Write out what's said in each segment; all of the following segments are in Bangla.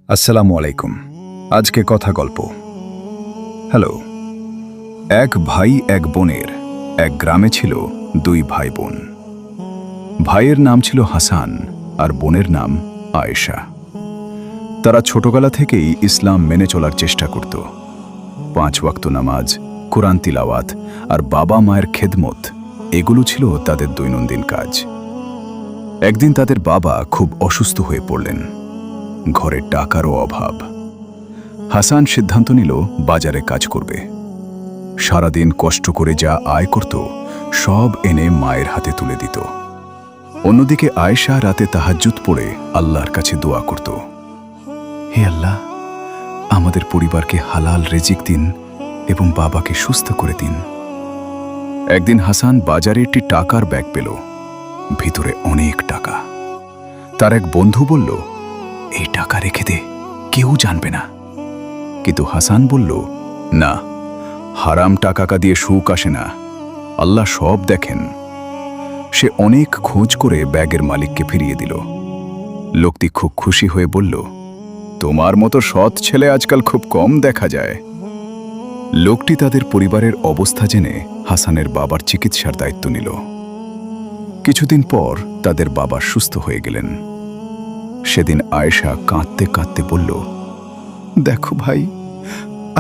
আসসালামু আলাইকুম। আজকে কথা গল্প। হ্যালো। এক ভাই এক বোনের এক গ্রামে ছিল দুই ভাই বোন। ভাইয়ের নাম ছিল হাসান আর বোনের নাম আয়েশা। তারা ছোটবেলা থেকেই ইসলাম মেনে চলার চেষ্টা করত। 5 ওয়াক্ত নামাজ, কোরআন তিলাওয়াত আর বাবা মায়ের খেদমত, এগুলো ছিল তাদের দৈনন্দিন কাজ। একদিন তাদের বাবা খুব অসুস্থ হয়ে পড়লেন। ঘরে টাকারও অভাব। হাসান সিদ্ধান্ত নিল বাজারে কাজ করবে। সারাদিন কষ্ট করে যা আয় করত সব এনে মায়ের হাতে তুলে দিত। অন্যদিকে আয়েশা রাতে তাহাজ্জুদ পড়ে আল্লাহর কাছে দোয়া করত, হে আল্লাহ, আমাদের পরিবারকে হালাল রিজিক দিন এবং বাবাকে সুস্থ করে দিন। একদিন হাসান বাজারে একটি টাকার ব্যাগ পেল। ভিতরে অনেক টাকা। তার এক বন্ধু বলল, এই টাকা রেখে দে, কেউ জানবে না। কিন্তু হাসান বলল, না, হারাম টাকা দিয়ে সুখ আসে না, আল্লাহ সব দেখেন। সে অনেক খোঁজ করে ব্যাগের মালিককে ফিরিয়ে দিল। লোকটি খুব খুশি হয়ে বলল, তোমার মতো সৎ ছেলে আজকাল খুব কম দেখা যায়। লোকটি তাদের পরিবারের অবস্থা জেনে হাসানের বাবার চিকিৎসার দায়িত্ব নিল। কিছুদিন পর তাদের বাবা সুস্থ হয়ে গেলেন। সেদিন আয়েশা কাঁদতে কাঁদতে বলল, দেখো ভাই,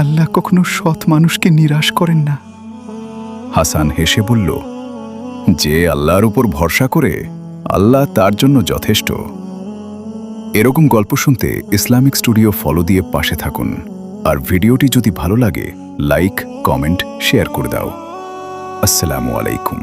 আল্লাহ কখনো সৎ মানুষকে নিরাশ করেন না। হাসান হেসে বলল, যে আল্লাহর উপর ভরসা করে, আল্লাহ তার জন্য যথেষ্ট। এরকম গল্প শুনতে ইসলামিক স্টুডিও ফলো দিয়ে পাশে থাকুন। আর ভিডিওটি যদি ভালো লাগে, লাইক, কমেন্ট, শেয়ার করে দাও। আসসালামু আলাইকুম।